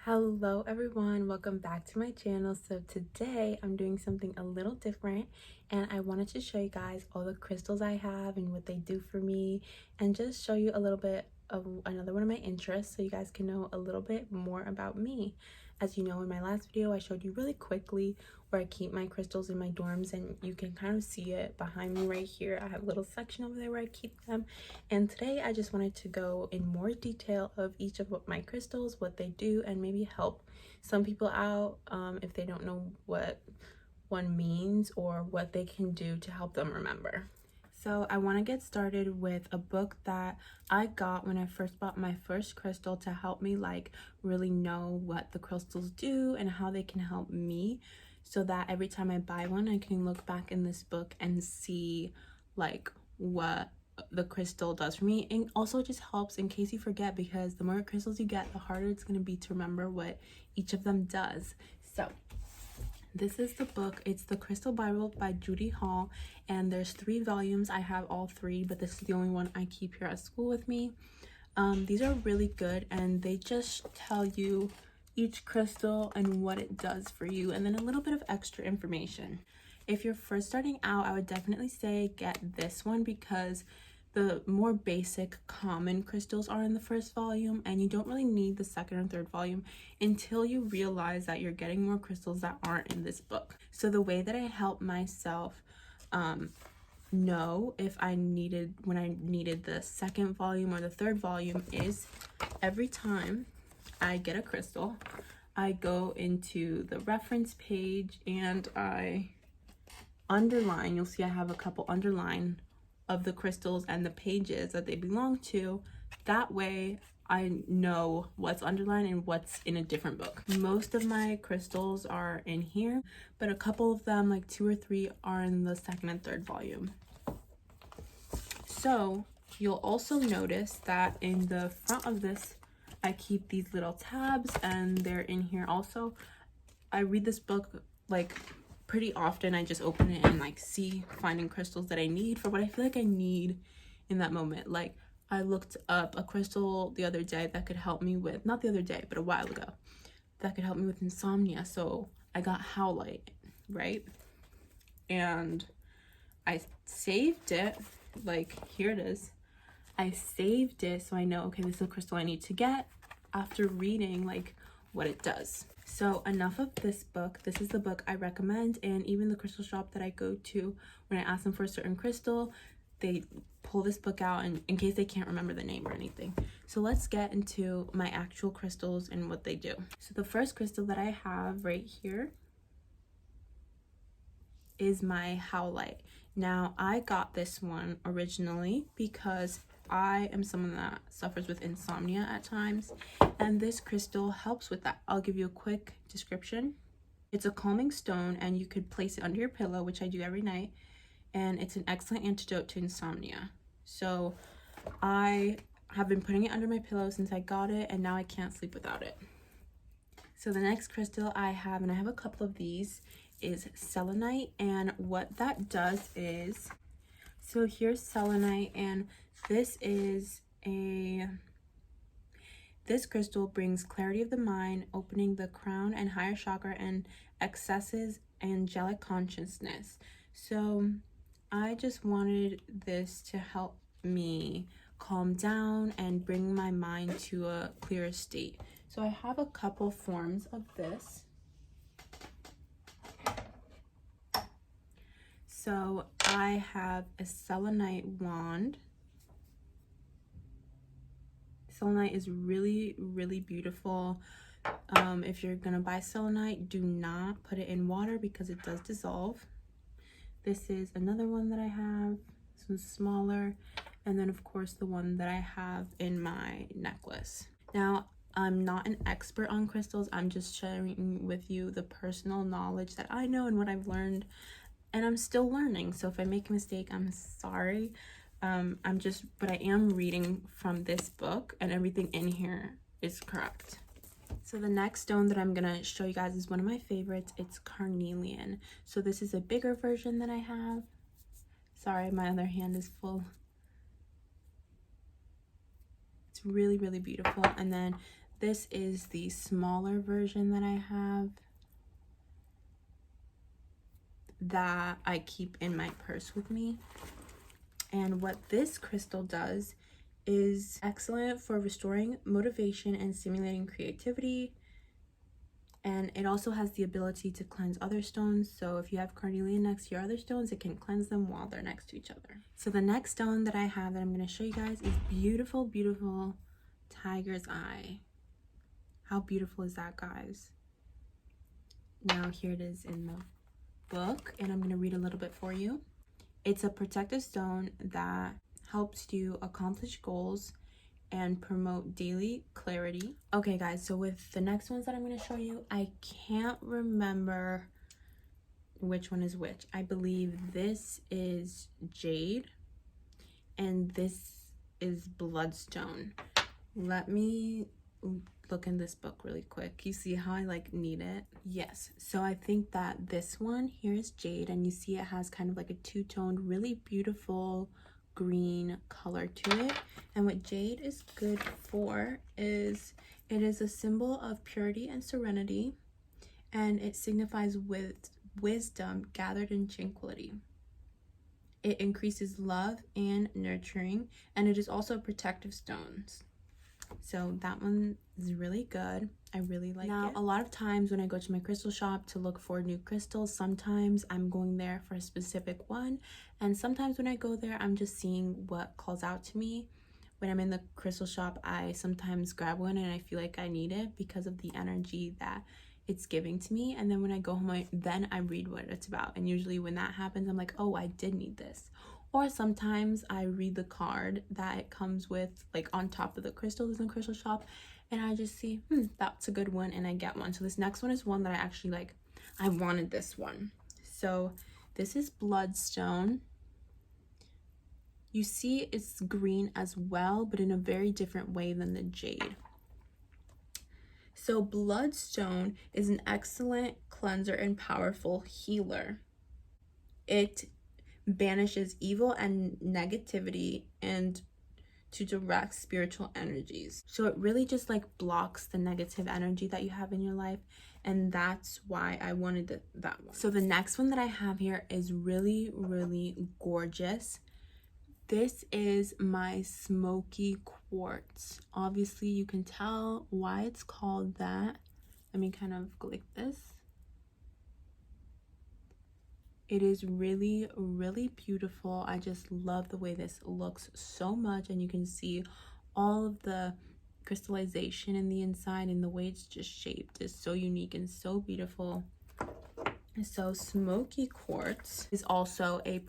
Hello everyone, welcome back to my channel. So today I'm doing something a little different and I wanted to show you guys all the crystals I have and what they do for me, and just show you a little bit of another one of my interests so you guys can know a little bit more about me. As you know, in my last video I showed you really quickly where I keep my crystals in my dorms, and you can kind of see it behind me right here. I have a little section over there where I keep them, and today I just wanted to go in more detail of each of my crystals, what they do, and maybe help some people out if they don't know what one means or what they can do to help them remember. So I want to get started with a book that I got when I first bought my first crystal to help me really know what the crystals do and how they can help me, so that every time I buy one I can look back in this book and see what the crystal does for me. And also it just helps in case you forget, because the more crystals you get, the harder it's going to be to remember what each of them does. So this is the book. It's the Crystal Bible by Judy, and there's 3 volumes. I have all 3, but this is the only one I keep here at school with me. These are really good, and they just tell you each crystal and what it does for you, and then a little bit of extra information. If you're first starting out, I would definitely say get this one, because the more basic common crystals are in the first volume, and you don't really need the second or third volume until you realize that you're getting more crystals that aren't in this book. So the way that I help myself know if when I needed the second volume or the third volume is every time I get a crystal, I go into the reference page and I underline. You'll see I have a couple underline of the crystals and the pages that they belong to. That way I know what's underlined and what's in a different book. Most of my crystals are in here, but a couple of them, like 2 or 3, are in the second and third volume. So you'll also notice that in the front of this I keep these little tabs, and they're in here also. I read this book pretty often. I just open it and see finding crystals that I need for what I feel like I need in that moment. Like I looked up a crystal the other day that could help me with, not the other day, but a while ago, that could help me with insomnia. So I got Howlite, right? And I saved it. Here it is. I saved it so I know, okay, this is a crystal I need to get after reading what it does. So enough of this book. This is the book I recommend, and even the crystal shop that I go to, when I ask them for a certain crystal, they pull this book out in case they can't remember the name or anything. So let's get into my actual crystals and what they do. So the first crystal that I have right here is my Howlite. Now I got this one originally because I am someone that suffers with insomnia at times, and this crystal helps with that. I'll give you a quick description. It's a calming stone, and you could place it under your pillow, which I do every night, and it's an excellent antidote to insomnia. So I have been putting it under my pillow since I got it, and now I can't sleep without it. So the next crystal I have, and I have a couple of these, is Selenite, and what that does is, so here's Selenite, and this crystal brings clarity of the mind, opening the crown and higher chakra, and accesses angelic consciousness. So I just wanted this to help me calm down and bring my mind to a clearer state. So I have a couple forms of this. So I have a Selenite Wand. Selenite is really, really beautiful. If you're gonna buy selenite, do not put it in water because it does dissolve. This is another one that I have. This one's smaller. And then of course the one that I have in my necklace. Now, I'm not an expert on crystals. I'm just sharing with you the personal knowledge that I know and what I've learned. And I'm still learning. So if I make a mistake, I'm sorry. But I am reading from this book, and everything in here is correct. So the next stone that I'm gonna show you guys is one of my favorites. It's carnelian. So this is a bigger version that I have. Sorry, my other hand is full. It's really, really beautiful. And then This is the smaller version that I have that I keep in my purse with me. And what this crystal does is excellent for restoring motivation and stimulating creativity. And it also has the ability to cleanse other stones. So if you have carnelian next to your other stones, it can cleanse them while they're next to each other. So the next stone that I have that I'm going to show you guys is beautiful, beautiful tiger's eye. How beautiful is that, guys? Now here it is in the book, and I'm going to read a little bit for you. It's a protective stone that helps you accomplish goals and promote daily clarity. Okay guys, so with the next ones that I'm going to show you, I can't remember which one is which. I believe this is Jade and this is Bloodstone. Let me look in this book really quick. You see how I like need it? Yes. So I think that this one here is Jade, and you see it has kind of like a two-toned, really beautiful green color to it. And what Jade is good for is it is a symbol of purity and serenity, and it signifies with wisdom gathered in tranquility. It increases love and nurturing, and it is also protective stones. So that one is really good. I really like it. Now, a lot of times when I go to my crystal shop to look for new crystals, sometimes I'm going there for a specific one. And sometimes when I go there, I'm just seeing what calls out to me. When I'm in the crystal shop, I sometimes grab one and I feel like I need it because of the energy that it's giving to me. And then when I go home, then I read what it's about. And usually when that happens, I'm like, oh, I did need this. Or sometimes I read the card that it comes with, like on top of the crystals in the crystal shop, and I just see, that's a good one, and I get one. So this next one is one that I actually like. I wanted this one. So this is Bloodstone. You see it's green as well, but in a very different way than the Jade. So Bloodstone is an excellent cleanser and powerful healer. It banishes evil and negativity and to direct spiritual energies. So it really just like blocks the negative energy that you have in your life, and that's why I wanted that one. So the next one that I have here is really, really gorgeous. This is my Smoky Quartz. Obviously you can tell why it's called that. Let me kind of go like this. It is really, really beautiful. I just love the way this looks so much, and you can see all of the crystallization in the inside, and the way it's just shaped is so unique and so beautiful. So Smoky Quartz is also a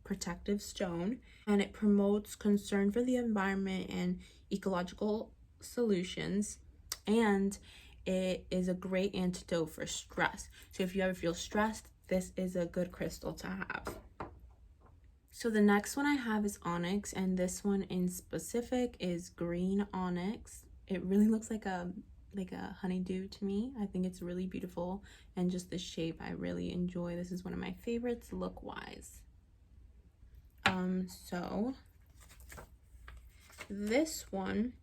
protective stone, and it promotes concern for the environment and ecological solutions, and it is a great antidote for stress. So if you ever feel stressed, this is a good crystal to have. So the next one I have is Onyx, and this one in specific is green onyx. It really looks like a honeydew to me. I think it's really beautiful, and just the shape I really enjoy. This is one of my favorites look wise. So this one,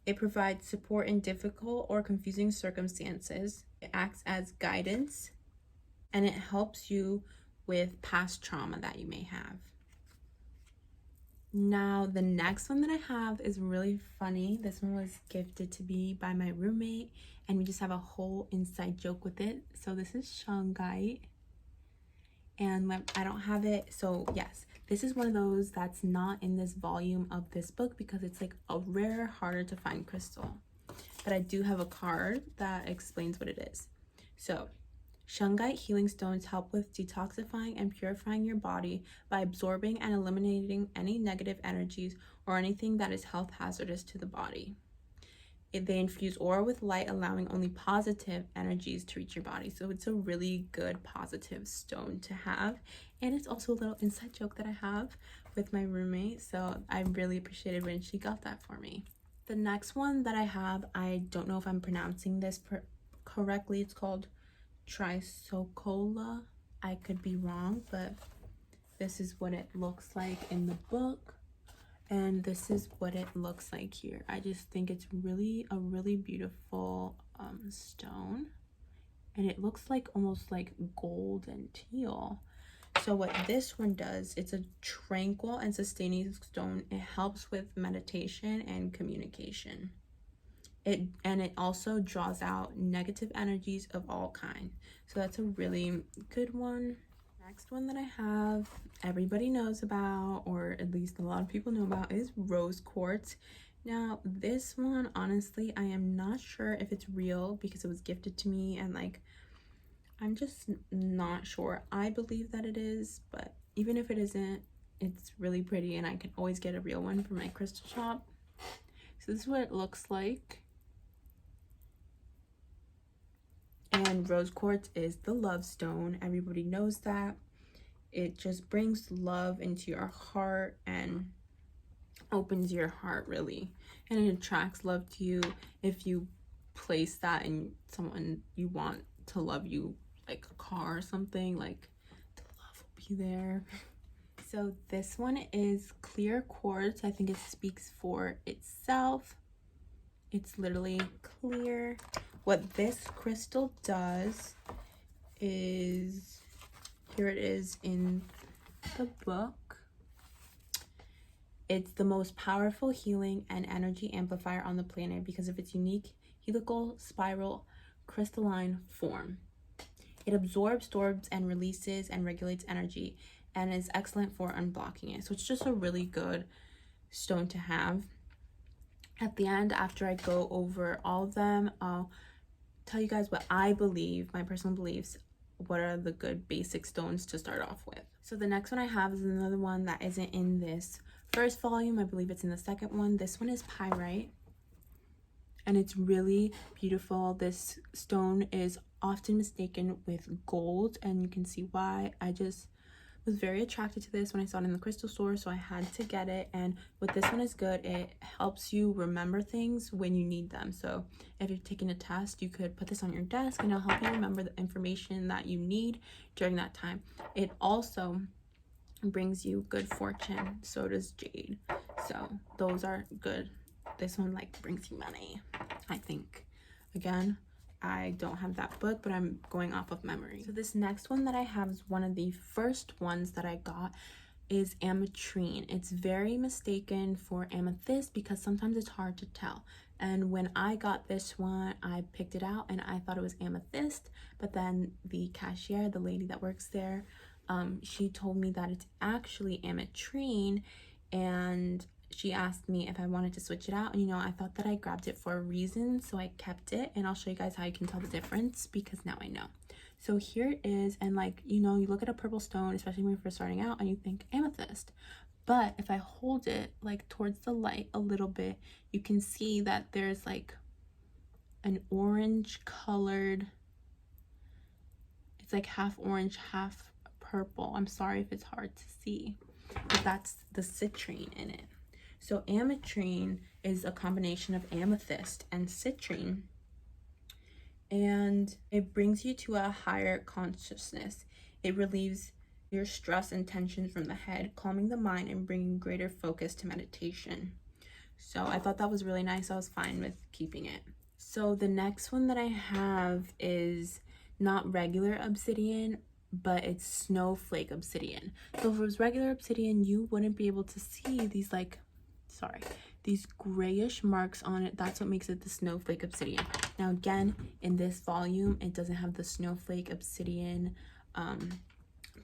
it provides support in difficult or confusing circumstances. It acts as guidance, and it helps you with past trauma that you may have. Now, the next one that I have is really funny. This one was gifted to me by my roommate, and we just have a whole inside joke with it. So this is shungite, and I don't have it. So yes, this is one of those that's not in this volume of this book because it's like a rare, harder to find crystal. But I do have a card that explains what it is. So shungite healing stones help with detoxifying and purifying your body by absorbing and eliminating any negative energies or anything that is health hazardous to the body. They infuse aura with light, allowing only positive energies to reach your body. So it's a really good positive stone to have. And it's also a little inside joke that I have with my roommate. So I really appreciated when she got that for me. The next one that I have, I don't know if I'm pronouncing this correctly. It's called Trisocola. I could be wrong, but this is what it looks like in the book. And this is what it looks like here. I just think it's really a really beautiful stone, and it looks like almost like gold and teal. So what this one does, it's a tranquil and sustaining stone. It helps with meditation and communication. It also draws out negative energies of all kinds. So that's a really good one. Next one that I have, everybody knows about, or at least a lot of people know about, is rose quartz. Now this one, honestly, I am not sure if it's real because it was gifted to me, and like I'm just not sure. I believe that it is, but even if it isn't, it's really pretty, and I can always get a real one from my crystal shop. So this is what it looks like. And rose quartz is the love stone. Everybody knows that. It just brings love into your heart and opens your heart, really, and it attracts love to you if you place that in someone you want to love you, like a car or something. Like, the love will be there. So this one is clear quartz. I think it speaks for itself. It's literally clear. What this crystal does is, here it is in the book. It's the most powerful healing and energy amplifier on the planet because of its unique helical spiral crystalline form. It absorbs, stores, and releases and regulates energy, and is excellent for unblocking it. So it's just a really good stone to have. At the end, after I go over all of them, I'll tell you guys what I believe, my personal beliefs, what are the good basic stones to start off with. So the next one I have is another one that isn't in this first volume. I believe it's in the second one. This one is pyrite, and it's really beautiful. This stone is often mistaken with gold, and you can see why. I just was very attracted to this when I saw it in the crystal store, so I had to get it. And what this one is good, it helps you remember things when you need them. So if you're taking a test, you could put this on your desk and it'll help you remember the information that you need during that time. It also brings you good fortune. So does Jade. So those are good. This one like brings you money, I think. Again, I don't have that book, but I'm going off of memory. So this next one that I have is one of the first ones that I got, is Ametrine. It's very mistaken for amethyst because sometimes it's hard to tell. And when I got this one, I picked it out and I thought it was amethyst, but then the cashier, the lady that works there, she told me that it's actually Ametrine, and she asked me if I wanted to switch it out. And I thought that I grabbed it for a reason, so I kept it, and I'll show you guys how you can tell the difference because now I know. So here it is, and like, you look at a purple stone, especially when you're first starting out, and you think amethyst. But if I hold it like towards the light a little bit, you can see that there's like an orange colored, it's like half orange, half purple. I'm sorry if it's hard to see, but that's the citrine in it. So Ametrine is a combination of amethyst and citrine, and it brings you to a higher consciousness. It relieves your stress and tension from the head, calming the mind and bringing greater focus to meditation. So I thought that was really nice. I was fine with keeping it. So the next one that I have is not regular obsidian, but it's Snowflake Obsidian. So if it was regular obsidian, you wouldn't be able to see these these grayish marks on it. That's what makes it the Snowflake Obsidian. Now again, in this volume, it doesn't have the Snowflake Obsidian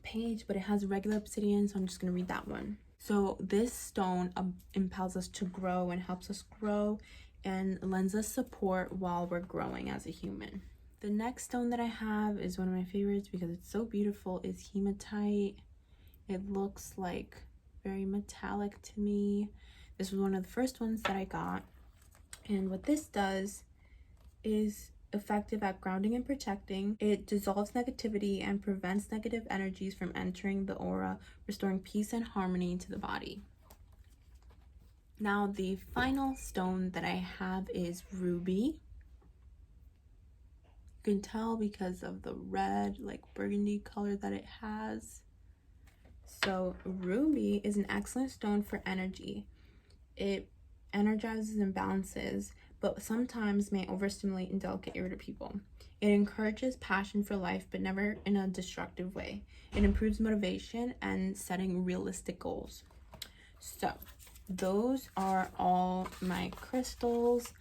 page, but it has regular obsidian, so I'm just gonna read that one. So this stone impels us to grow and helps us grow and lends us support while we're growing as a human. The next stone that I have is one of my favorites because it's so beautiful, is Hematite. It looks like very metallic to me. This was one of the first ones that I got, and what this does is effective at grounding and protecting. It dissolves negativity and prevents negative energies from entering the aura, restoring peace and harmony to the body. Now the final stone that I have is ruby. You can tell because of the red, like burgundy color that it has. So ruby is an excellent stone for energy. It energizes and balances, but sometimes may overstimulate and delicate ear to people. It encourages passion for life, but never in a destructive way. It improves motivation and setting realistic goals. So those are all my crystals.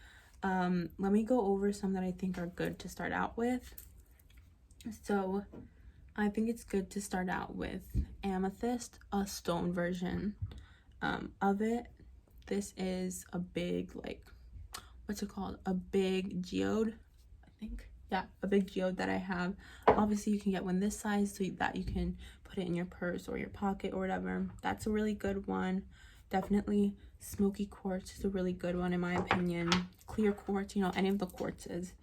Let me go over some that I think are good to start out with. So I think it's good to start out with Amethyst, a stone version of it. This is a big, like, what's it called? A big geode, I think. Yeah, a big geode that I have. Obviously, you can get one this size so that you can put it in your purse or your pocket or whatever. That's a really good one. Definitely Smoky Quartz is a really good one in my opinion. Clear quartz, you know, any of the quartzes.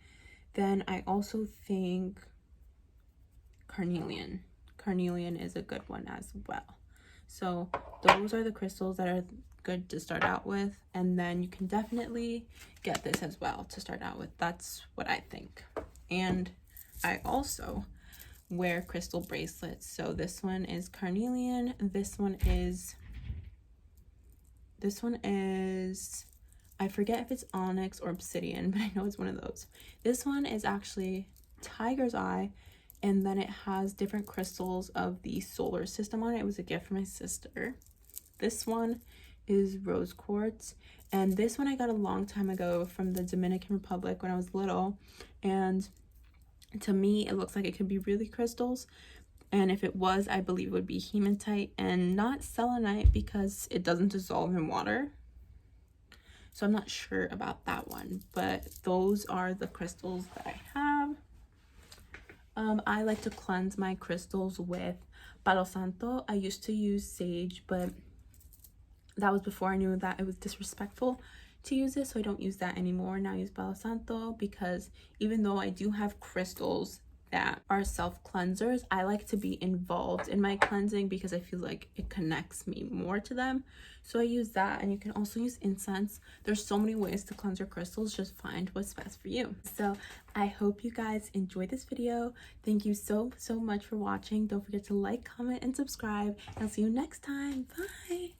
Then I also think carnelian. Carnelian is a good one as well. So those are the crystals that are good to start out with, and then you can definitely get this as well to start out with. That's what I think. And I also wear crystal bracelets. So this one is carnelian, this one is I forget if it's onyx or obsidian, but I know it's one of those. This one is actually tiger's eye, and then it has different crystals of the solar system on it. It was a gift from my sister. This one is rose quartz, and this one I got a long time ago from the Dominican Republic when I was little, and to me it looks like it could be really crystals, and if it was, I believe it would be hematite and not selenite because it doesn't dissolve in water. So I'm not sure about that one, but those are the crystals that I have. I like to cleanse my crystals with Palo Santo. I used to use sage, but that was before I knew that it was disrespectful to use it, so I don't use that anymore. Now I use Palo Santo because even though I do have crystals that are self-cleansers, I like to be involved in my cleansing because I feel like it connects me more to them. So I use that, and you can also use incense. There's so many ways to cleanse your crystals. Just find what's best for you. So I hope you guys enjoyed this video. Thank you so much for watching. Don't forget to like, comment, and subscribe. I'll see you next time. Bye.